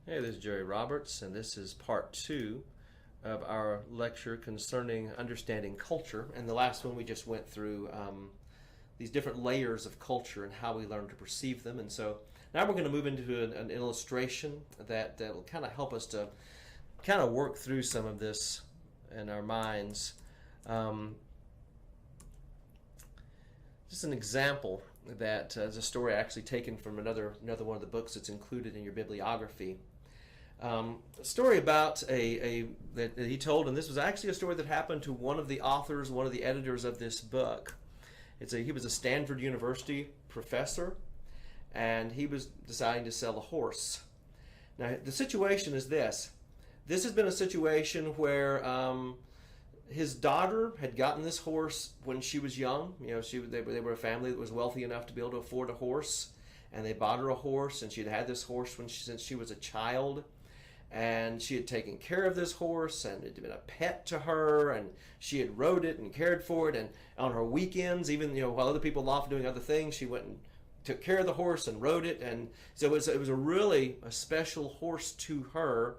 Hey, this is Jerry Roberts, and this is part two of our lecture concerning understanding culture. And the last one we just went through these different layers of culture and how we learn to perceive them. And so now we're going to move into an illustration that will kind of help us to kind of work through some of this in our minds. Just an example that is a story actually taken from another one of the books that's included in your bibliography. A story about that he told, and this was actually a story that happened to one of the authors, one of the editors of this book. He was a Stanford University professor, and he was deciding to sell a horse. Now the situation is this. This has been a situation where his daughter had gotten this horse when she was young. They were a family that was wealthy enough to be able to afford a horse, and they bought her a horse, and she'd had this horse since she was a child. And she had taken care of this horse, and it had been a pet to her, and she had rode it and cared for it. And on her weekends, even while other people were off doing other things, she went and took care of the horse and rode it. And so it was a special horse to her.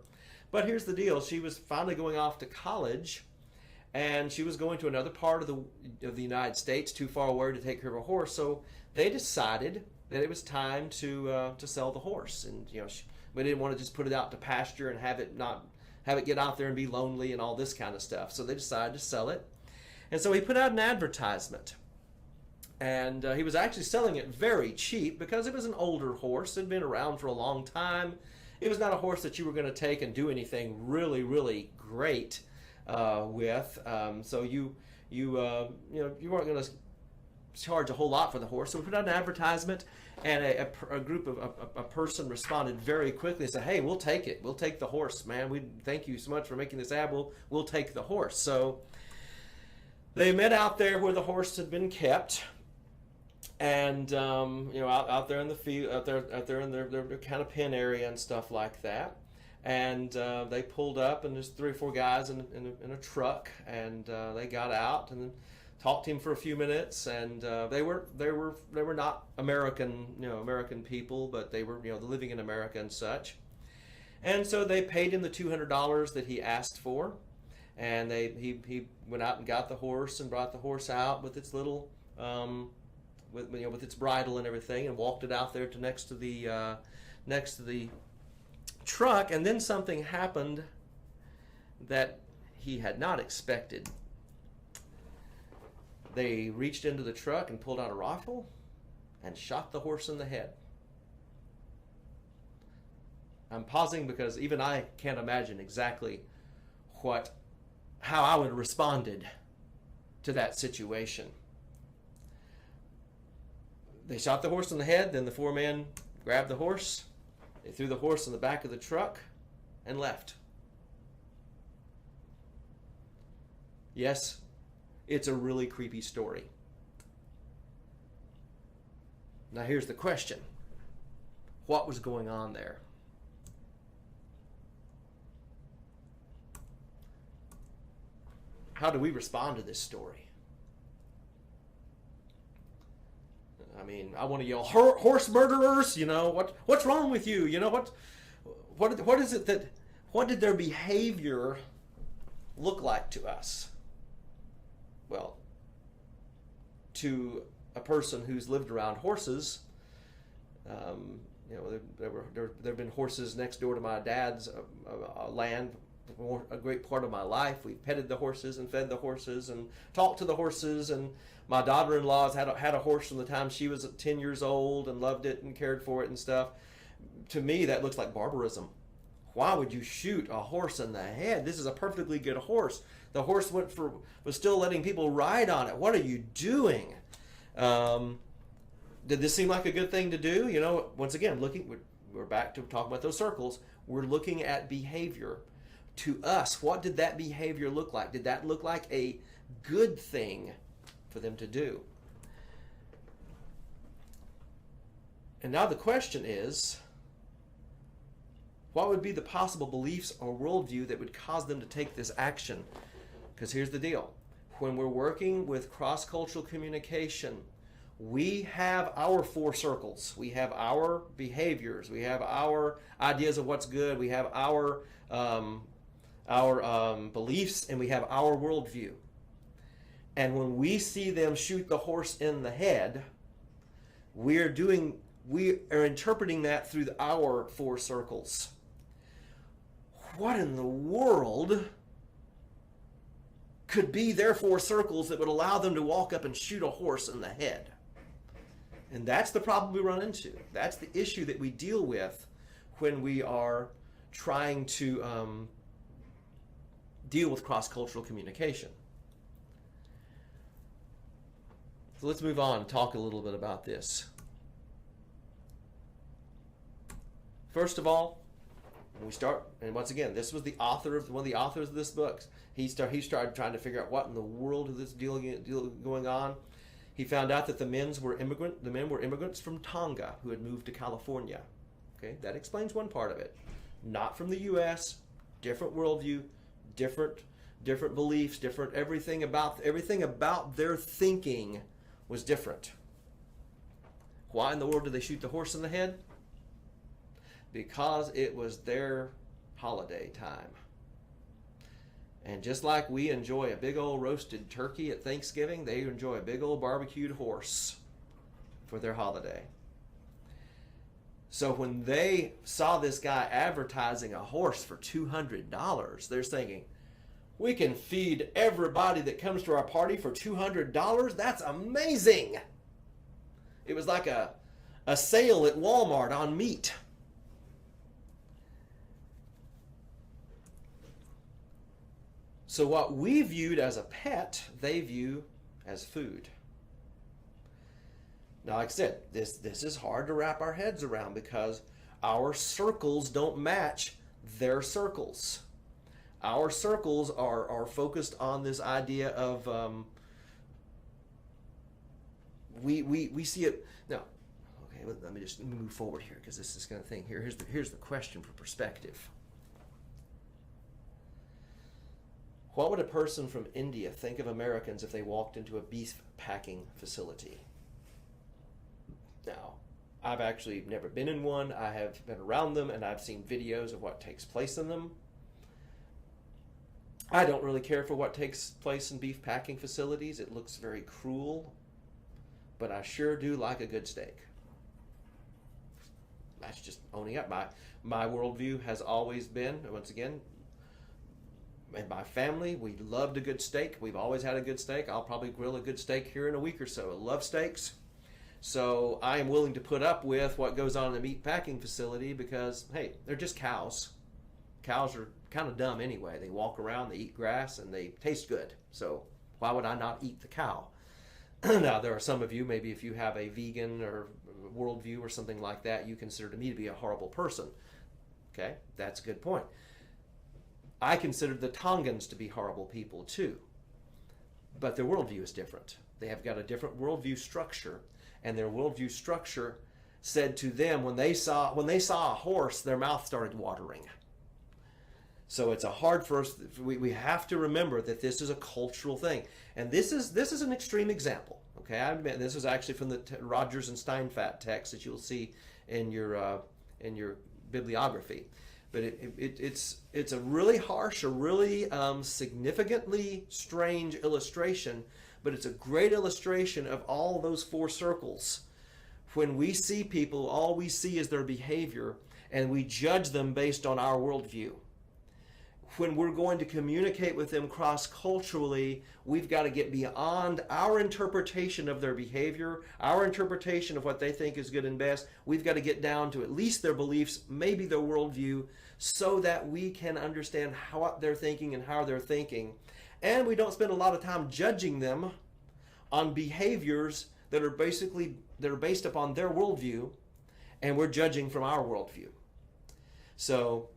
But here's the deal: she was finally going off to college, and she was going to another part of the United States, too far away to take care of a horse. So they decided that it was time to sell the horse, and we didn't want to just put it out to pasture and have it get out there and be lonely and all this kind of stuff. So they decided to sell it. And so he put out an advertisement. And he was actually selling it very cheap because it was an older horse. It had been around for a long time. It was not a horse that you were going to take and do anything really, really great with. So you weren't going to charge a whole lot for the horse. So we put out an advertisement, and a person responded very quickly and said, "Hey, we'll take it. We'll take the horse, man. We thank you so much for making this ad. We'll take the horse." So they met out there where the horse had been kept, and out there in the field, out there in their kind of pen area and stuff like that. And they pulled up, and there's 3 or 4 guys in a truck, and they got out and talked to him for a few minutes, and they were not American people, but they were living in America and such. And so they paid him the $200 that he asked for, and he went out and got the horse and brought the horse out with its little with its bridle and everything, and walked it out there to next to the truck. And then something happened that he had not expected. They reached into the truck and pulled out a rifle and shot the horse in the head. I'm pausing because even I can't imagine exactly how I would have responded to that situation. They shot the horse in the head, then the 4 men grabbed the horse, they threw the horse in the back of the truck and left. Yes, it's a really creepy story. Now here's the question. What was going on there? How do we respond to this story? I mean, I want to yell, "Horse murderers!" What's wrong with you? What is it what did their behavior look like to us? Well, to a person who's lived around horses, there have been horses next door to my dad's land for a great part of my life. We've petted the horses and fed the horses and talked to the horses, and my daughter-in-law's had a horse from the time she was 10 years old and loved it and cared for it and stuff. To me, that looks like barbarism. Why would you shoot a horse in the head? This is a perfectly good horse. The horse was still letting people ride on it. What are you doing? Did this seem like a good thing to do? Once again, we're back to talking about those circles. We're looking at behavior. To us, what did that behavior look like? Did that look like a good thing for them to do? And now the question is, what would be the possible beliefs or worldview that would cause them to take this action? Because here's the deal. When we're working with cross-cultural communication, We have our four circles. We have our behaviors. We have our ideas of what's good. We have our beliefs, and we have our worldview. And when we see them shoot the horse in the head, we are interpreting that through our four circles. What in the world could be their four circles that would allow them to walk up and shoot a horse in the head? And that's the problem we run into. That's the issue that we deal with when we are trying to deal with cross-cultural communication. So let's move on and talk a little bit about this. First of all, when we start, and once again, this was one of the authors of this book. He started trying to figure out what in the world is this deal going on. He found out that the men were immigrants from Tonga who had moved to California. Okay, that explains one part of it. Not from the U.S., different worldview, different beliefs, different everything about their thinking was different. Why in the world did they shoot the horse in the head? Because it was their holiday time. And just like we enjoy a big old roasted turkey at Thanksgiving, they enjoy a big old barbecued horse for their holiday. So when they saw this guy advertising a horse for $200, they're thinking, we can feed everybody that comes to our party for $200? That's amazing! It was like a sale at Walmart on meat. So what we viewed as a pet, they view as food. Now, like I said, this is hard to wrap our heads around because our circles don't match their circles. Our circles are focused on this idea of we see it now. Okay, let me just move forward here because this is going to think here. Here's the question for perspective. What would a person from India think of Americans if they walked into a beef packing facility? Now, I've actually never been in one. I have been around them and I've seen videos of what takes place in them. I don't really care for what takes place in beef packing facilities. It looks very cruel, but I sure do like a good steak. That's just owning up. My worldview has always been, once again, and my family, we loved a good steak. We've always had a good steak. I'll probably grill a good steak here in a week or so. I love steaks. So I am willing to put up with what goes on in a meat packing facility because, hey, they're just cows. Cows are kind of dumb anyway. They walk around, they eat grass, and they taste good. So why would I not eat the cow? Now, there are some of you, maybe if you have a vegan or worldview or something like that, you consider me to be a horrible person. Okay, that's a good point. I consider the Tongans to be horrible people too, but their worldview is different. They have got a different worldview structure, and their worldview structure said to them when they saw a horse, their mouth started watering. So it's a hard for us. We have to remember that this is a cultural thing, and this is an extreme example. Okay, I admit this was actually from the Rogers and Steinfeld text that you'll see in your bibliography. But it's a really harsh, a really significantly strange illustration, but it's a great illustration of all those four circles. When we see people, all we see is their behavior, and we judge them based on our worldview. When we're going to communicate with them cross-culturally, we've got to get beyond our interpretation of their behavior, our interpretation of what they think is good and best. We've got to get down to at least their beliefs, maybe their worldview, so that we can understand what they're thinking and how they're thinking. And we don't spend a lot of time judging them on behaviors that are based upon their worldview, and we're judging from our worldview. So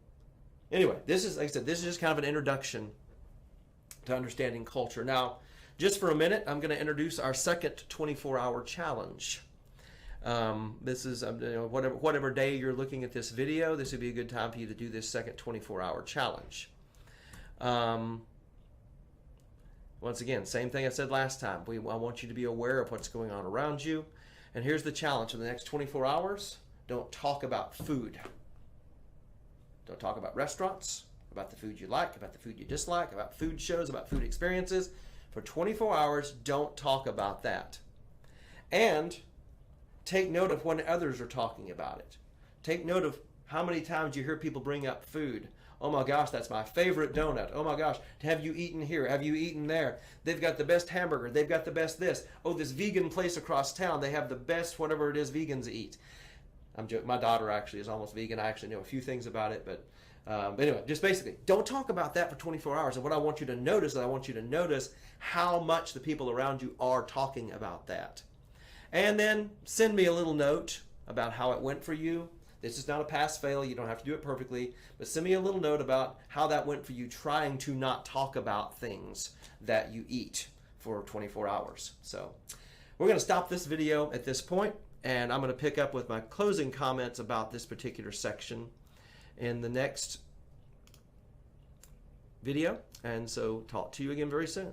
anyway, this is, like I said, this is just kind of an introduction to understanding culture. Now, just for a minute, I'm going to introduce our second 24-hour challenge. This is, whatever day you're looking at this video, this would be a good time for you to do this second 24-hour challenge. Once again, same thing I said last time. I want you to be aware of what's going on around you. And here's the challenge for the next 24 hours. Don't talk about food. Don't talk about restaurants, about the food you like, about the food you dislike, about food shows, about food experiences. For 24 hours, don't talk about that. And take note of when others are talking about it. Take note of how many times you hear people bring up food. Oh my gosh, that's my favorite donut. Oh my gosh, have you eaten here? Have you eaten there? They've got the best hamburger. They've got the best this. Oh, this vegan place across town, they have the best whatever it is vegans eat. I'm joking. My daughter actually is almost vegan. I actually know a few things about it, but anyway, just basically, don't talk about that for 24 hours. And what I want you to notice is I want you to notice how much the people around you are talking about that. And then send me a little note about how it went for you. This is not a pass-fail. You don't have to do it perfectly. But send me a little note about how that went for you trying to not talk about things that you eat for 24 hours. So we're going to stop this video at this point, and I'm going to pick up with my closing comments about this particular section in the next video. And so talk to you again very soon.